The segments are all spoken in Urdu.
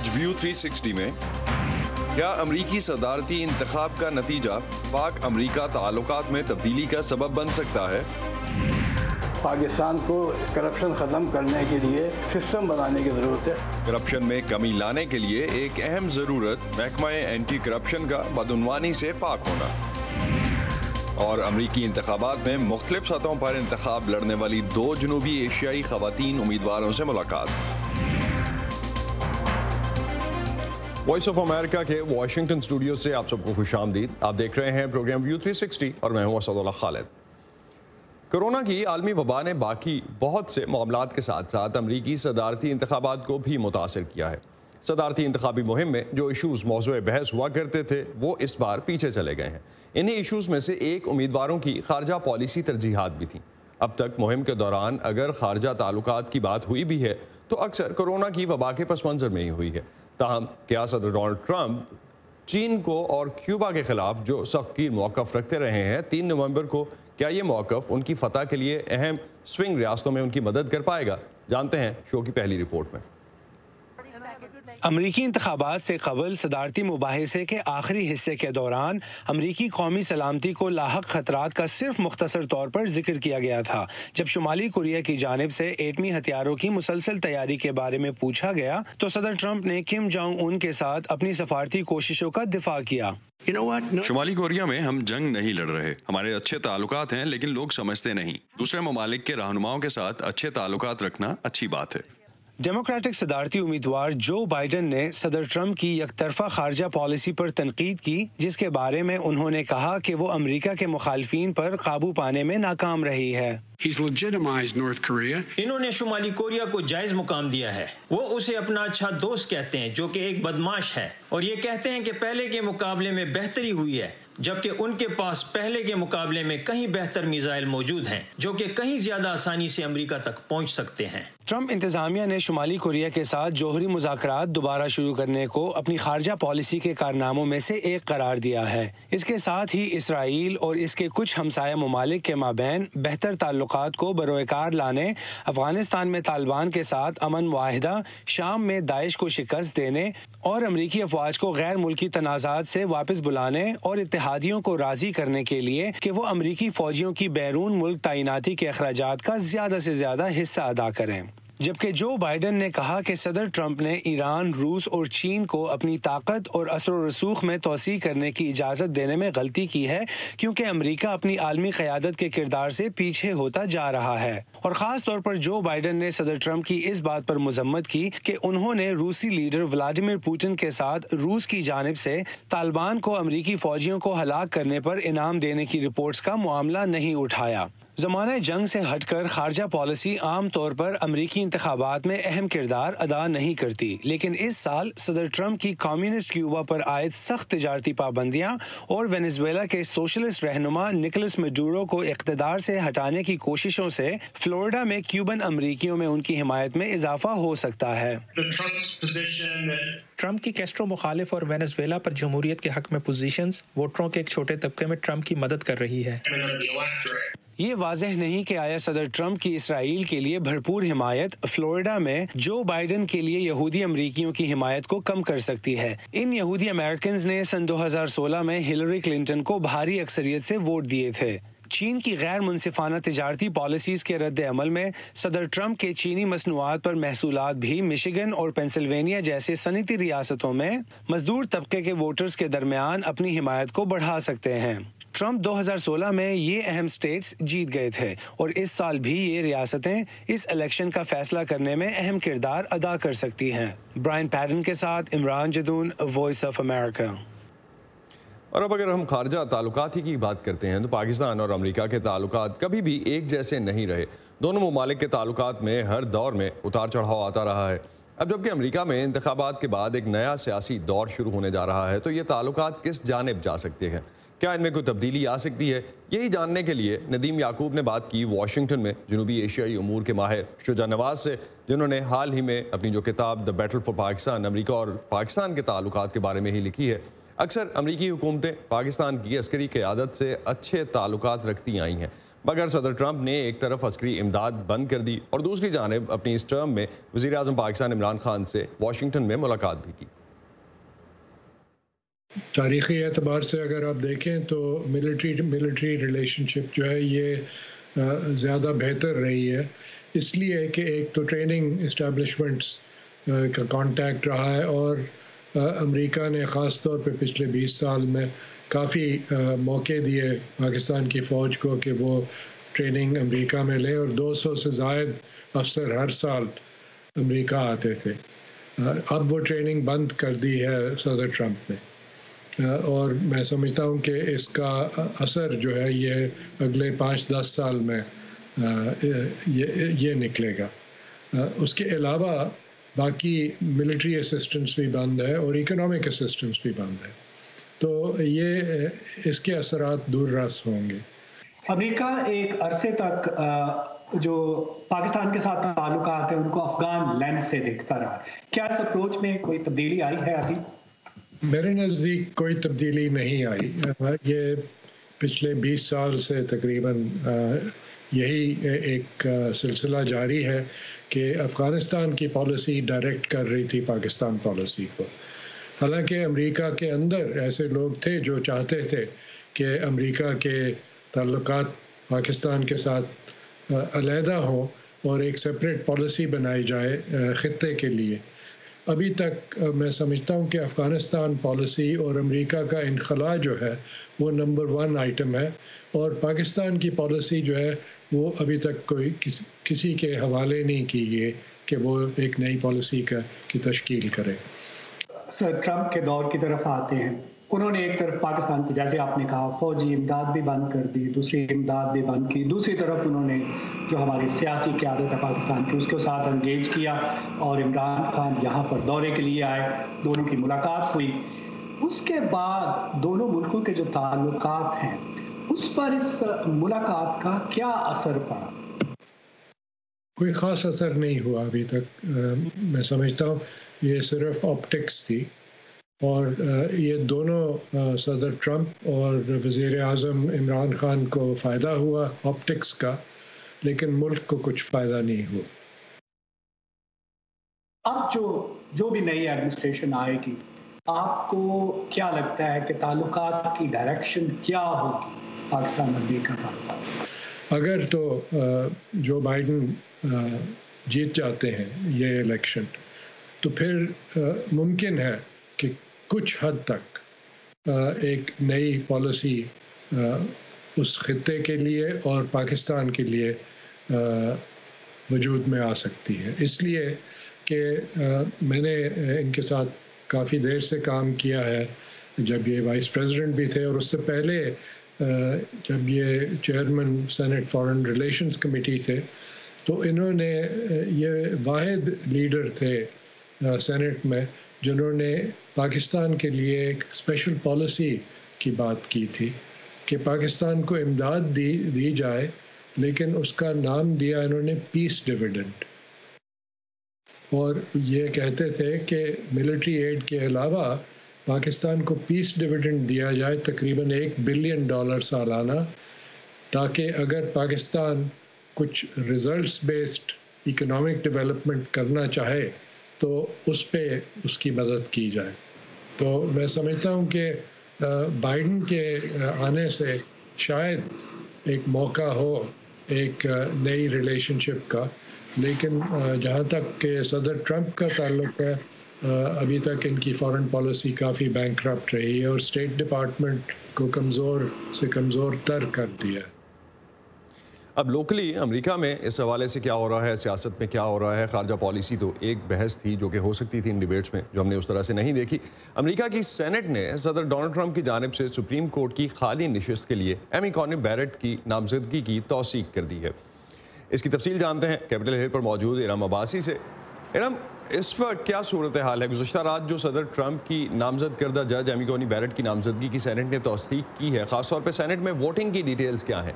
آج ویو 360 میں کیا امریکی صدارتی انتخاب کا نتیجہ پاک امریکہ تعلقات میں تبدیلی کا سبب بن سکتا ہے؟ پاکستان کو کرپشن ختم کرنے کے لیے سسٹم بنانے کی ضرورت ہے۔ کرپشن میں کمی لانے کے لیے ایک اہم ضرورت محکمہ اینٹی کرپشن کا بدعنوانی سے پاک ہونا، اور امریکی انتخابات میں مختلف سطحوں پر انتخاب لڑنے والی 2 جنوبی ایشیائی خواتین امیدواروں سے ملاقات۔ وائس آف امریکہ کے واشنگٹن اسٹوڈیو سے آپ سب کو خوش آمدید۔ آپ دیکھ رہے ہیں پروگرام ویو 360 اور میں ہوں اسد اللہ خالد۔ کورونا کی عالمی وبا نے باقی بہت سے معاملات کے ساتھ ساتھ امریکی صدارتی انتخابات کو بھی متاثر کیا ہے۔ صدارتی انتخابی مہم میں جو ایشوز موضوع بحث ہوا کرتے تھے وہ اس بار پیچھے چلے گئے ہیں۔ انہی ایشوز میں سے ایک امیدواروں کی خارجہ پالیسی ترجیحات بھی تھیں۔ اب تک مہم کے دوران اگر خارجہ تعلقات کی بات ہوئی بھی ہے تو اکثر کورونا کی وبا کے پس منظر میں ہی ہوئی ہے۔ تاہم کیا صدر ڈونلڈ ٹرمپ چین کو اور کیوبا کے خلاف جو سخت گیر موقف رکھتے رہے ہیں 3 نومبر کو، کیا یہ موقف ان کی فتح کے لیے اہم سوئنگ ریاستوں میں ان کی مدد کر پائے گا؟ جانتے ہیں شو کی پہلی رپورٹ میں۔ امریکی انتخابات سے قبل صدارتی مباحثے کے آخری حصے کے دوران امریکی قومی سلامتی کو لاحق خطرات کا صرف مختصر طور پر ذکر کیا گیا تھا۔ جب شمالی کوریا کی جانب سے ایٹمی ہتھیاروں کی مسلسل تیاری کے بارے میں پوچھا گیا تو صدر ٹرمپ نے کم جونگ ان کے ساتھ اپنی سفارتی کوششوں کا دفاع کیا۔ شمالی کوریا میں ہم جنگ نہیں لڑ رہے، ہمارے اچھے تعلقات ہیں لیکن لوگ سمجھتے نہیں۔ دوسرے ممالک کے رہنماؤں کے ساتھ اچھے تعلقات رکھنا اچھی بات ہے۔ ڈیموکریٹک صدارتی امیدوار جو بائیڈن نے صدر ٹرمپ کی یک طرفہ خارجہ پالیسی پر تنقید کی، جس کے بارے میں انہوں نے کہا کہ وہ امریکہ کے مخالفین پر قابو پانے میں ناکام رہی ہے۔ انہوں نے شمالی کوریا کو جائز مقام دیا ہے۔ وہ اسے اپنا اچھا دوست کہتے ہیں جو کہ ایک بدماش ہے، اور یہ کہتے ہیں کہ پہلے کے مقابلے میں بہتری ہوئی ہے، جبکہ ان کے پاس پہلے کے مقابلے میں کہیں بہتر میزائل موجود ہیں جو کہ کہیں زیادہ آسانی سے امریکہ تک پہنچ سکتے ہیں۔ ٹرمپ انتظامیہ نے شمالی کوریا کے ساتھ جوہری مذاکرات دوبارہ شروع کرنے کو اپنی خارجہ پالیسی کے کارناموں میں سے ایک قرار دیا ہے۔ اس کے ساتھ ہی اسرائیل اور اس کے کچھ ہمسایہ ممالک کے مابین بہتر تعلقات کو بروئے کار لانے، افغانستان میں طالبان کے ساتھ امن معاہدہ، شام میں داعش کو شکست دینے اور امریکی افواج کو غیر ملکی تنازعات سے واپس بلانے اور اتحادیوں کو راضی کرنے کے لیے کہ وہ امریکی فوجیوں کی بیرون ملک تعیناتی کے اخراجات کا زیادہ سے زیادہ حصہ ادا کریں۔ جبکہ جو بائیڈن نے کہا کہ صدر ٹرمپ نے ایران، روس اور چین کو اپنی طاقت اور اثر و رسوخ میں توسیع کرنے کی اجازت دینے میں غلطی کی ہے، کیونکہ امریکہ اپنی عالمی قیادت کے کردار سے پیچھے ہوتا جا رہا ہے۔ اور خاص طور پر جو بائیڈن نے صدر ٹرمپ کی اس بات پر مذمت کی کہ انہوں نے روسی لیڈر ولادیمیر پوٹن کے ساتھ روس کی جانب سے طالبان کو امریکی فوجیوں کو ہلاک کرنے پر انعام دینے کی رپورٹس کا معاملہ نہیں اٹھایا۔ زمانہ جنگ سے ہٹ کر خارجہ پالیسی عام طور پر امریکی انتخابات میں اہم کردار ادا نہیں کرتی، لیکن اس سال صدر ٹرمپ کی کمیونسٹ کیوبا پر عائد سخت تجارتی پابندیاں اور وینزویلا کے سوشلسٹ رہنما نکولس میڈورو کو اقتدار سے ہٹانے کی کوششوں سے فلوریڈا میں کیوبن امریکیوں میں ان کی حمایت میں اضافہ ہو سکتا ہے۔ ٹرمپ کی کیسٹرو مخالف اور وینزویلا پر جمہوریت کے حق میں پوزیشنز ووٹروں کے ایک چھوٹے طبقے میں ٹرمپ کی مدد کر رہی ہے۔ یہ واضح نہیں کہ آیا صدر ٹرمپ کی اسرائیل کے لیے بھرپور حمایت فلوریڈا میں جو بائیڈن کے لیے یہودی امریکیوں کی حمایت کو کم کر سکتی ہے۔ ان یہودی امریکنز نے سن 2016 میں ہلری کلنٹن کو بھاری اکثریت سے ووٹ دیے تھے۔ چین کی غیر منصفانہ تجارتی پالیسیز کے رد عمل میں صدر ٹرمپ کے چینی مصنوعات پر محصولات بھی مشیگن اور پینسلوینیا جیسے صنعتی ریاستوں میں مزدور طبقے کے ووٹرز کے درمیان اپنی حمایت کو بڑھا سکتے ہیں۔ ٹرمپ 2016 میں یہ اہم سٹیٹس جیت گئے تھے اور اس سال بھی یہ ریاستیں اس الیکشن کا فیصلہ کرنے میں اہم کردار ادا کر سکتی ہیں۔ برائن پیڈن کے ساتھ Imran Jadoon, voice of America. اور اب اگر ہم خارجہ تعلقات ہی کی بات کرتے ہیں تو پاکستان اور امریکہ کے تعلقات کبھی بھی ایک جیسے نہیں رہے۔ دونوں ممالک کے تعلقات میں ہر دور میں اتار چڑھاؤ آتا رہا ہے۔ اب جبکہ امریکہ میں انتخابات کے بعد ایک نیا سیاسی دور شروع ہونے جا رہا ہے تو یہ تعلقات کس جانب جا سکتے ہیں؟ کیا ان میں کوئی تبدیلی آ سکتی ہے؟ یہی جاننے کے لیے ندیم یعقوب نے بات کی واشنگٹن میں جنوبی ایشیائی امور کے ماہر شجاع نواز سے، جنہوں نے حال ہی میں اپنی جو کتاب دی بیٹل فار پاکستان، امریکہ اور پاکستان کے تعلقات کے بارے میں ہی لکھی ہے۔ اکثر امریکی حکومتیں پاکستان کی عسکری قیادت سے اچھے تعلقات رکھتی آئی ہیں، مگر صدر ٹرمپ نے ایک طرف عسکری امداد بند کر دی اور دوسری جانب اپنی اس ٹرم میں وزیر اعظم پاکستان عمران خان سے واشنگٹن میں ملاقات بھی کی۔ تاریخی اعتبار سے اگر آپ دیکھیں تو ملٹری ریلیشن شپ جو ہے یہ زیادہ بہتر رہی ہے، اس لیے کہ ایک تو ٹریننگ اسٹیبلشمنٹس کا کانٹیکٹ رہا ہے، اور امریکہ نے خاص طور پہ پچھلے 20 سال میں کافی موقع دیے پاکستان کی فوج کو کہ وہ ٹریننگ امریکہ میں لیں، اور 200 سے زائد افسر ہر سال امریکہ آتے تھے۔ اب وہ ٹریننگ بند کر دی ہے صدر ٹرمپ نے، اور میں سمجھتا ہوں کہ اس کا اثر جو ہے یہ اگلے 5-10 سال میں یہ نکلے گا۔ اس کے علاوہ باقی ملٹری اسسٹنس بھی بند ہے اور اکنامک اسسٹنس بھی بند ہے، تو یہ اس کے اثرات دور رس ہوں گے۔ امریکہ ایک عرصے تک جو پاکستان کے ساتھ تعلقات ہیں ان کو افغان لینس سے دیکھتا رہا، کیا اس اپروچ میں کوئی تبدیلی آئی ہے ابھی؟ میرے نزدیک کوئی تبدیلی نہیں آئی، یہ پچھلے 20 سال سے تقریباً یہی ایک سلسلہ جاری ہے کہ افغانستان کی پالیسی ڈائریکٹ کر رہی تھی پاکستان پالیسی کو۔ حالانکہ امریکہ کے اندر ایسے لوگ تھے جو چاہتے تھے کہ امریکہ کے تعلقات پاکستان کے ساتھ علیحدہ ہوں اور ایک سپریٹ پالیسی بنائی جائے خطے کے لیے۔ ابھی تک میں سمجھتا ہوں کہ افغانستان پالیسی اور امریکہ کا انخلاء جو ہے وہ نمبر 1 آئٹم ہے، اور پاکستان کی پالیسی جو ہے وہ ابھی تک کوئی کسی کے حوالے نہیں کی گئی کہ وہ ایک نئی پالیسی کی تشکیل کرے۔ سر ٹرمپ کے دور کی طرف آتے ہیں، انہوں نے ایک طرف پاکستان کی جیسے آپ نے کہا فوجی امداد بھی بند کر دی، دوسری امداد بھی بند کی، دوسری طرف انہوں نے جو ہماری سیاسی قیادت ہے پاکستان کی اس کے ساتھ انگیج کیا، اور عمران خان یہاں پر دورے کے لیے آئے، دونوں کی ملاقات ہوئی۔ اس کے بعد دونوں ملکوں کے جو تعلقات ہیں اس پر اس ملاقات کا کیا اثر پڑا؟ کوئی خاص اثر نہیں ہوا ابھی تک، میں سمجھتا ہوں یہ صرف آپٹکس تھی، اور یہ دونوں صدر ٹرمپ اور وزیر اعظم عمران خان کو فائدہ ہوا آپٹکس کا، لیکن ملک کو کچھ فائدہ نہیں ہوا۔ اب جو بھی نئی ایڈمنسٹریشن آئے گی، آپ کو کیا لگتا ہے کہ تعلقات کی ڈائریکشن کیا ہوگی پاکستان امریکہ تعلقات؟ اگر تو جو بائیڈن جیت جاتے ہیں یہ الیکشن، تو پھر ممکن ہے کہ کچھ حد تک ایک نئی پالیسی اس خطے کے لیے اور پاکستان کے لیے وجود میں آ سکتی ہے، اس لیے کہ میں نے ان کے ساتھ کافی دیر سے کام کیا ہے، جب یہ وائس پریزیڈنٹ بھی تھے، اور اس سے پہلے جب یہ chairman senate foreign relations committee تھے، تو انہوں نے یہ واحد لیڈر تھے سینٹ میں جنہوں نے پاکستان کے لیے ایک اسپیشل پالیسی کی بات کی تھی کہ پاکستان کو امداد دی جائے، لیکن اس کا نام دیا انہوں نے پیس ڈیویڈنڈ، اور یہ کہتے تھے کہ ملٹری ایڈ کے علاوہ پاکستان کو پیس ڈیویڈنڈ دیا جائے تقریباً $1 بلین سالانہ، تاکہ اگر پاکستان کچھ ریزلٹس بیسڈ اکنامک ڈیولپمنٹ کرنا چاہے تو اس پہ اس کی مدد کی جائے۔ تو میں سمجھتا ہوں کہ بائیڈن کے آنے سے شاید ایک موقع ہو ایک نئی ریلیشن شپ کا، لیکن جہاں تک کہ صدر ٹرمپ کا تعلق ہے، ابھی تک ان کی فارن پالیسی کافی بینکرپٹ رہی ہے اور اسٹیٹ ڈپارٹمنٹ کو کمزور سے کمزور تر کر دیا۔ اب لوکلی امریکہ میں اس حوالے سے کیا ہو رہا ہے، سیاست میں کیا ہو رہا ہے؟ خارجہ پالیسی تو ایک بحث تھی جو کہ ہو سکتی تھی ان ڈیبیٹس میں، جو ہم نے اس طرح سے نہیں دیکھی۔ امریکہ کی سینٹ نے صدر ڈونلڈ ٹرمپ کی جانب سے سپریم کورٹ کی خالی نشست کے لیے ایمی کونی بیرٹ کی نامزدگی کی توثیق کر دی ہے۔ اس کی تفصیل جانتے ہیں کیپٹل ہل پر موجود ارم عباسی سے۔ ارم، اس وقت کیا صورتحال ہے؟ گزشتہ رات جو صدر ٹرمپ کی نامزد کردہ جج ایمی کونی بیرٹ کی نامزدگی کی سینٹ نے توثیق کی ہے، خاص طور پہ سینٹ میں ووٹنگ کی ڈیٹیلز کیا ہیں؟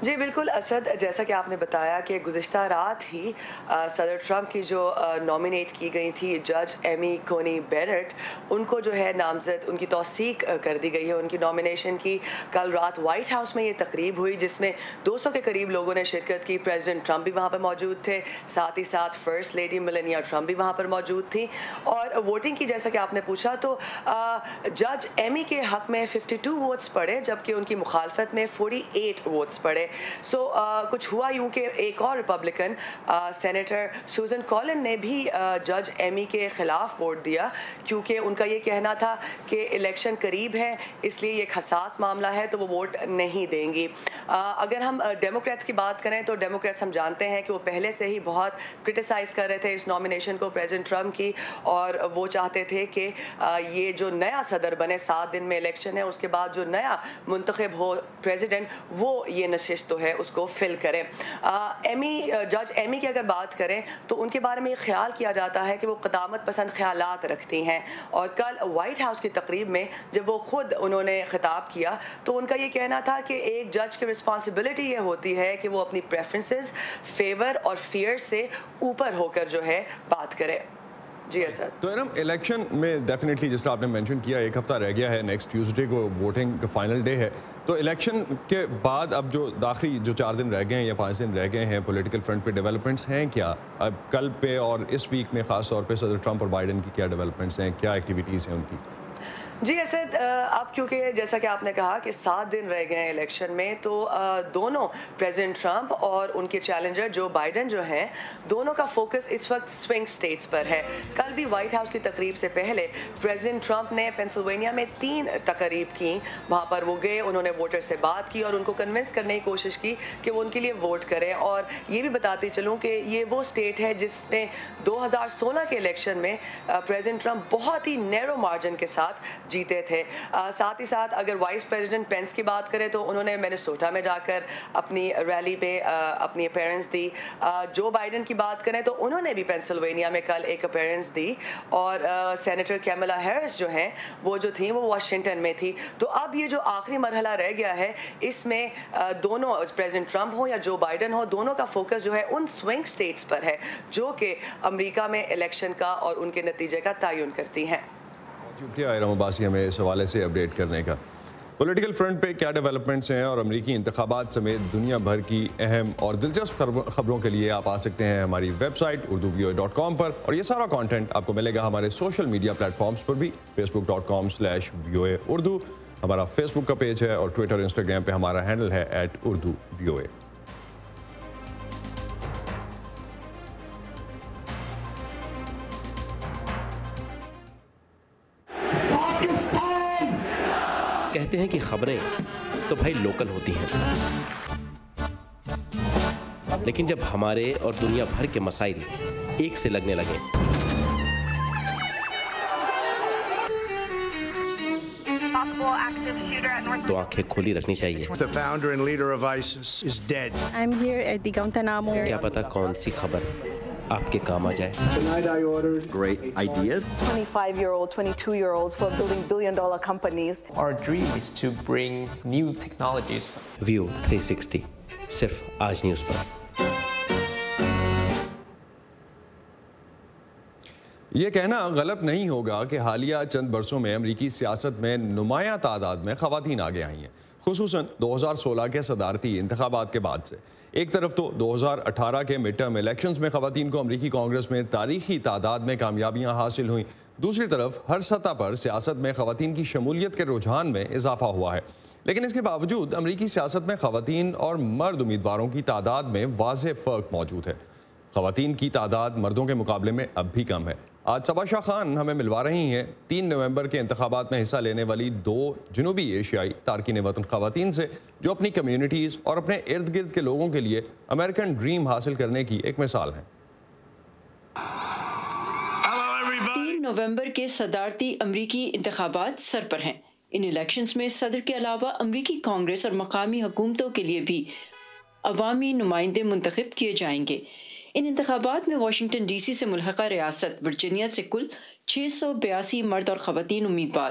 جی بالکل اسد، جیسا کہ آپ نے بتایا کہ گزشتہ رات ہی صدر ٹرمپ کی جو نامینیٹ کی گئی تھی جج ایمی کونی بیرٹ، ان کو جو ہے نامزد، ان کی توثیق کر دی گئی ہے ان کی نامینیشن کی۔ کل رات وائٹ ہاؤس میں یہ تقریب ہوئی جس میں 200 کے قریب لوگوں نے شرکت کی۔ پریزیڈنٹ ٹرمپ بھی وہاں پر موجود تھے، ساتھ ہی ساتھ فرسٹ لیڈی میلانیا ٹرمپ بھی وہاں پر موجود تھی۔ اور ووٹنگ کی جیسا کہ آپ نے پوچھا تو جج ایمی کے حق میں 52 ووٹس پڑے، جبکہ ان کی مخالفت میں 48 ووٹس پڑے۔ کچھ ہوا یوں کہ ایک اور ریپبلکن سینیٹر سوزن کولن نے بھی جج ایمی کے خلاف ووٹ دیا، کیونکہ ان کا یہ کہنا تھا کہ الیکشن قریب ہے، اس لیے یہ ایک حساس معاملہ ہے تو وہ ووٹ نہیں دیں گی۔ اگر ہم ڈیموکریٹس کی بات کریں تو ڈیموکریٹس ہم جانتے ہیں کہ وہ پہلے سے ہی بہت کرٹیسائز کر رہے تھے اس نامینیشن کو پریزیڈنٹ ٹرمپ کی، اور وہ چاہتے تھے کہ یہ جو نیا صدر بنے، 7 دن میں الیکشن ہے، اس کے بعد جو نیا منتخب ہو پریزیڈنٹ، وہ یہ نشست تو ہے اس کو فل کریں۔ جج ایمی کی اگر بات کریں تو ان کے بارے میں یہ خیال کیا جاتا ہے کہ وہ قدامت پسند خیالات رکھتی ہیں، اور کل وائٹ ہاؤس کی تقریب میں جب وہ خود انہوں نے خطاب کیا تو ان کا یہ کہنا تھا کہ ایک جج کی رسپانسبلٹی یہ ہوتی ہے کہ وہ اپنی پریفرنسز، فیور اور فیئر سے اوپر ہو کر جو ہے بات کرے۔ جی اسد، تو الیکشن میں ڈیفینیٹلی جس طرح آپ نے مینشن کیا 1 ہفتہ رہ گیا ہے، نیکسٹ ٹیوزڈے کو ووٹنگ کا فائنل ڈے ہے، تو الیکشن کے بعد اب جو داخلی جو 4 دن رہ گئے ہیں یا 5 دن رہ گئے ہیں پولیٹیکل فرنٹ پہ ڈیولپمنٹس ہیں کیا؟ اب کل پہ اور اس ویک میں خاص طور پہ صدر ٹرمپ اور بائیڈن کی کیا ڈیولپمنٹس ہیں، کیا ایکٹیویٹیز ہیں ان کی؟ جی اسد، اب کیونکہ جیسا کہ آپ نے کہا کہ 7 دن رہ گئے ہیں الیکشن میں، تو دونوں پریزیڈنٹ ٹرمپ اور ان کے چیلنجر جو بائیڈن جو ہیں، دونوں کا فوکس اس وقت سوئنگ سٹیٹس پر ہے۔ کل بھی وائٹ ہاؤس کی تقریب سے پہلے پریزیڈنٹ ٹرمپ نے پینسلوینیا میں 3 تقریب کی، وہاں پر وہ گئے، انہوں نے ووٹر سے بات کی اور ان کو کنونس کرنے کی کوشش کی کہ وہ ان کے لیے ووٹ کریں۔ اور یہ بھی بتاتی چلوں کہ یہ وہ اسٹیٹ ہے جس میں 2016 کے الیکشن میں پریزیڈنٹ ٹرمپ بہت ہی نیرو مارجن کے ساتھ جیتے تھے۔ ساتھ ہی ساتھ اگر وائس پریزیڈنٹ پینس کی بات کریں تو انہوں نے مینیسوٹا میں جا کر اپنی ریلی پہ اپنی اپیرنس دی۔ جو بائیڈن کی بات کریں تو انہوں نے بھی پینسلوینیا میں کل ایک اپیرنس دی، اور سینیٹر کیملا ہیرس جو ہیں وہ جو تھیں وہ واشنگٹن میں تھی۔ تو اب یہ جو آخری مرحلہ رہ گیا ہے، اس میں دونوں پریزیڈنٹ ٹرمپ ہو یا جو بائیڈن ہو، دونوں کا فوکس جو ہے ان سوئنگ سٹیٹس پر ہے جو کہ امریکہ میں الیکشن کا اور ان کے نتیجے کا تعین کرتی ہیں۔ شکریہ ارم عباسی ہمیں اس حوالے سے اپڈیٹ کرنے کا۔ پولیٹیکل فرنٹ پہ کیا ڈیولپمنٹس ہیں اور امریکی انتخابات سمیت دنیا بھر کی اہم اور دلچسپ خبروں کے لیے آپ آ سکتے ہیں ہماری ویب سائٹ urduvoa.com پر، اور یہ سارا کانٹینٹ آپ کو ملے گا ہمارے سوشل میڈیا پلیٹ فارمز پر بھی، facebook.com/VOA Urdu ہمارا فیس بک کا پیج ہے، اور ٹویٹر اور انسٹاگرام پہ ہمارا ہینڈل ہے @urduvoa۔ کہتے ہیں کہ خبریں تو بھائی لوکل ہوتی ہیں، لیکن جب ہمارے اور دنیا بھر کے مسائل ایک سے لگنے لگے تو آنکھیں کھلی رکھنی چاہیے۔ کیا پتا کون سی خبر آپ کے کام آ جائے۔ Great ideas. 25-year-olds, 22-year-olds who are building billion-dollar companies. Our dream is to bring new technologies. View 360 صرف آج نیوز پر۔ یہ کہنا غلط نہیں ہوگا کہ حالیہ چند برسوں میں امریکی سیاست میں نمایاں تعداد میں خواتین آگے آئی ہیں، خصوصاً 2016 کے صدارتی انتخابات کے بعد سے۔ ایک طرف تو 2018 کے مڈ ٹرم الیکشنز میں خواتین کو امریکی کانگریس میں تاریخی تعداد میں کامیابیاں حاصل ہوئیں، دوسری طرف ہر سطح پر سیاست میں خواتین کی شمولیت کے رجحان میں اضافہ ہوا ہے۔ لیکن اس کے باوجود امریکی سیاست میں خواتین اور مرد امیدواروں کی تعداد میں واضح فرق موجود ہے۔ خواتین کی تعداد مردوں کے مقابلے میں اب بھی کم ہے۔ آج صبا شاہ خان ہمیں ملوا رہی ہیں 3 نومبر کے انتخابات میں حصہ لینے والی 2 جنوبی ایشیائی تارکین وطن خواتین سے، جو اپنی کمیونٹیز اور اپنے ارد گرد کے لوگوں کے لیے امریکن ڈریم حاصل کرنے کی ایک مثال ہیں۔ 3 نومبر کے صدارتی امریکی انتخابات سر پر ہیں۔ ان الیکشنز میں صدر کے علاوہ امریکی کانگریس اور مقامی حکومتوں کے لیے بھی عوامی نمائندے منتخب کیے جائیں گے۔ ان انتخابات میں واشنگٹن ڈی سی سے ملحقہ ریاست ورجینیا سے کل 682 مرد اور خواتین امیدوار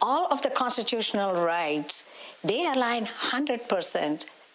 All of the constitutional rights, they align 100%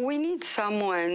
We need someone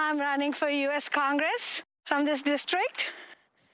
I'm running for US Congress from this district.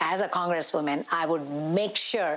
As a congresswoman, I would make sure.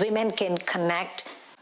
Women can connect.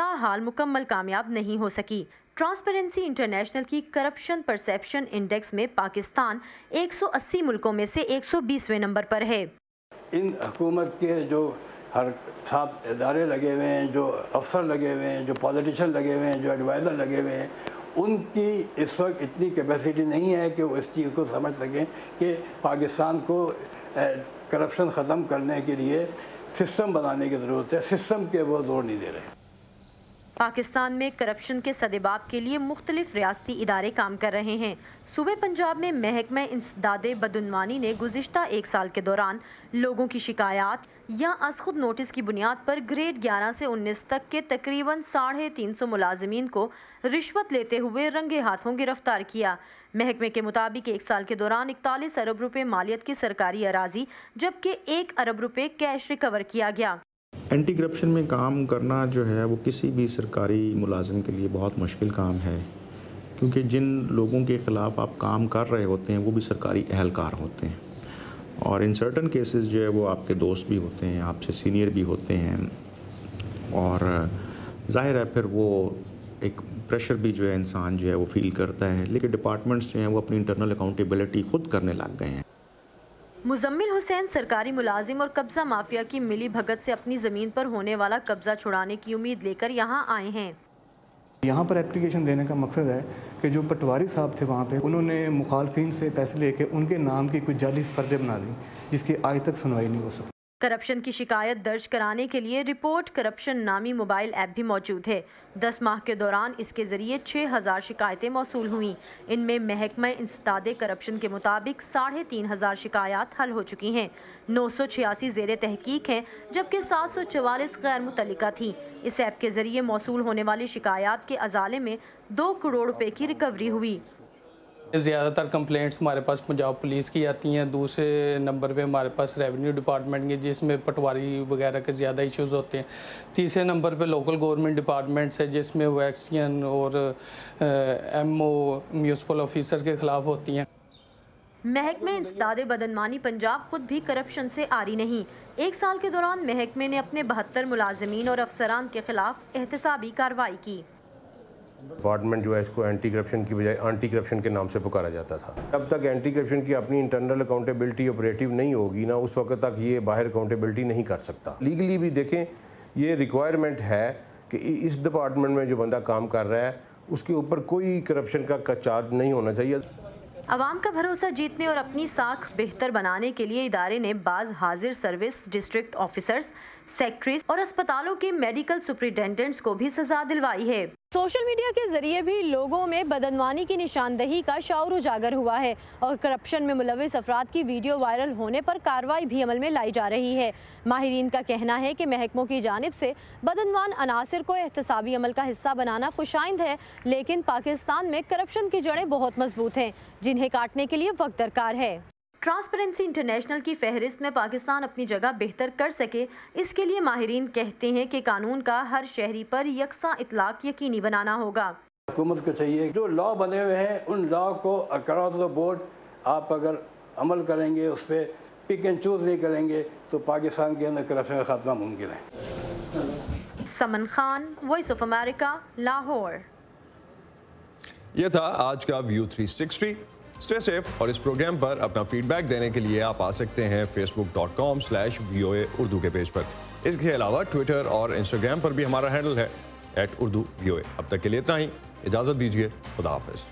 تاحال مکمل کامیاب نہیں ہو سکی۔ ٹرانسپیرنسی انٹرنیشنل کی کرپشن پرسیپشن انڈیکس میں پاکستان 180 ملکوں میں سے 120ویں نمبر پر ہے۔ ان حکومت کے جو ہر 7 ادارے لگے ہوئے ہیں، جو افسر لگے ہوئے ہیں، جو پالیٹیشین لگے ہوئے ہیں، جو ایڈوائزر لگے ہوئے ہیں، ان کی اس وقت اتنی کیپیسٹی نہیں ہے کہ وہ اس چیز کو سمجھ سکیں کہ پاکستان کو کرپشن ختم کرنے کے لیے سسٹم بنانے کی ضرورت ہے۔ سسٹم کے وہ زور نہیں دے رہے۔ پاکستان میں کرپشن کے سدباب کے لیے مختلف ریاستی ادارے کام کر رہے ہیں۔ صوبے پنجاب میں محکمہ انسداد بدعنوانی نے گزشتہ 1 سال کے دوران لوگوں کی شکایات یا از خود نوٹس کی بنیاد پر گریڈ 11 سے 19 تک کے تقریباً 350 ملازمین کو رشوت لیتے ہوئے رنگے ہاتھوں گرفتار کیا۔ محکمے کے مطابق 1 سال کے دوران 41 ارب روپے مالیت کی سرکاری اراضی جبکہ 1 ارب روپے کیش ریکور کیا گیا۔ اینٹی کرپشن میں کام کرنا جو ہے وہ کسی بھی سرکاری ملازم کے لیے بہت مشکل کام ہے، کیونکہ جن لوگوں کے خلاف آپ کام کر رہے ہوتے ہیں وہ بھی سرکاری اہلکار ہوتے ہیں، اور ان سرٹن کیسز جو ہے وہ آپ کے دوست بھی ہوتے ہیں، آپ سے سینئر بھی ہوتے ہیں، اور ظاہر ہے پھر وہ ایک پریشر بھی جو ہے انسان جو ہے وہ فیل کرتا ہے، لیکن ڈپارٹمنٹس جو ہیں وہ اپنی انٹرنل اکاؤنٹیبلٹی خود کرنے لگ گئے ہیں۔ مزمل حسین سرکاری ملازم اور قبضہ مافیا کی ملی بھگت سے اپنی زمین پر ہونے والا قبضہ چھڑانے کی امید لے کر یہاں آئے ہیں۔ یہاں پر اپلیکیشن دینے کا مقصد ہے کہ جو پٹواری صاحب تھے وہاں پہ، انہوں نے مخالفین سے پیسے لے کے ان کے نام کی کوئی جعلی فردیں بنا دی جس کی آج تک سنوائی نہیں ہو سکی۔ کرپشن کی شکایت درج کرانے کے لیے رپورٹ کرپشن نامی موبائل ایپ بھی موجود ہے۔ 10 ماہ کے دوران اس کے ذریعے 6000 شکایتیں موصول ہوئیں۔ ان میں محکمہ انسداد کرپشن کے مطابق 3500 شکایات حل ہو چکی ہیں، 986 زیر تحقیق ہیں جبکہ 744 غیر متعلقہ تھیں۔ اس ایپ کے ذریعے موصول ہونے والی شکایات کے ازالے میں 2 کروڑ روپے کی ریکوری ہوئی۔ زیادہ تر کمپلینٹس ہمارے پاس پنجاب پولیس کی آتی ہیں، دوسرے نمبر پہ ہمارے پاس ریونیو ڈپارٹمنٹ کے جس میں پٹواری وغیرہ کے زیادہ ایشوز ہوتے ہیں، تیسرے نمبر پہ لوکل گورنمنٹ ڈپارٹمنٹس ہے جس میں ویکسین اور ایم او میونسپل آفیسر کے خلاف ہوتی ہیں۔ محکمہ انسداد بدعنوانی پنجاب خود بھی کرپشن سے آری نہیں۔ 1 سال کے دوران محکمے نے اپنے 72 ملازمین اور افسران کے خلاف احتسابی کارروائی کی۔ ڈپارٹمنٹ جو ہے اس کو اینٹی کرپشن کی بجائے انٹی کرپشن کے نام سے پکارا جاتا تھا۔ جب تک اینٹی کرپشن کی اپنی انٹرنل اکاؤنٹیبلٹی آپریٹیو نہیں ہوگی نا، اس وقت تک یہ باہر اکاؤنٹیبلٹی نہیں کر سکتا۔ لیگلی بھی دیکھیں یہ ریکوائرمنٹ ہے کہ اس ڈپارٹمنٹ میں جو بندہ کام کر رہا ہے اس کے اوپر کوئی کرپشن کا چارج نہیں ہونا چاہیے۔ عوام کا بھروسہ جیتنے اور اپنی ساکھ بہتر بنانے کے لیے ادارے نے بعض حاضر سروس ڈسٹرکٹ آفیسرز، سیکٹریز اور اسپتالوں کے میڈیکل سپرنٹینڈنٹس کو بھی سزا دلوائی ہے۔ سوشل میڈیا کے ذریعے بھی لوگوں میں بدعنوانی کی نشاندہی کا شعور اجاگر ہوا ہے اور کرپشن میں ملوث افراد کی ویڈیو وائرل ہونے پر کارروائی بھی عمل میں لائی جا رہی ہے۔ ماہرین کا کہنا ہے کہ محکموں کی جانب سے بدعنوان عناصر کو احتسابی عمل کا حصہ بنانا خوشائند ہے، لیکن پاکستان میں کرپشن کی جڑیں بہت مضبوط ہیں جنہیں کاٹنے کے لیے وقت درکار ہے۔ ٹرانسپیرنسی انٹرنیشنل کی فہرست میں پاکستان اپنی جگہ بہتر کر سکے، اس کے لیے ماہرین کہتے ہیں کہ قانون کا ہر شہری پر یکساں اطلاق یقینی بنانا ہوگا۔ حکومت کو چاہیے جو لا بنے ہوئے ہیں ان لا کو اکراس دا بورڈ آپ اگر عمل کریں گے، اس پہ پک اینڈ چوز نہیں کریں گے تو پاکستان کے اندر کرپشن کا خاتمہ ممکن ہے۔ Saman Khan, voice of America, Lahore. یہ تھا آج کا ویو 360۔ اسٹے سیف، اور اس پروگرام پر اپنا فیڈ بیک دینے کے لیے آپ آ سکتے ہیں facebook.com/VOA اردو کے پیج پر۔ اس کے علاوہ ٹویٹر اور انسٹاگرام پر بھی ہمارا ہینڈل ہے @UrduVOA۔ اب تک کے لیے اتنا ہی، اجازت دیجیے، خدا حافظ۔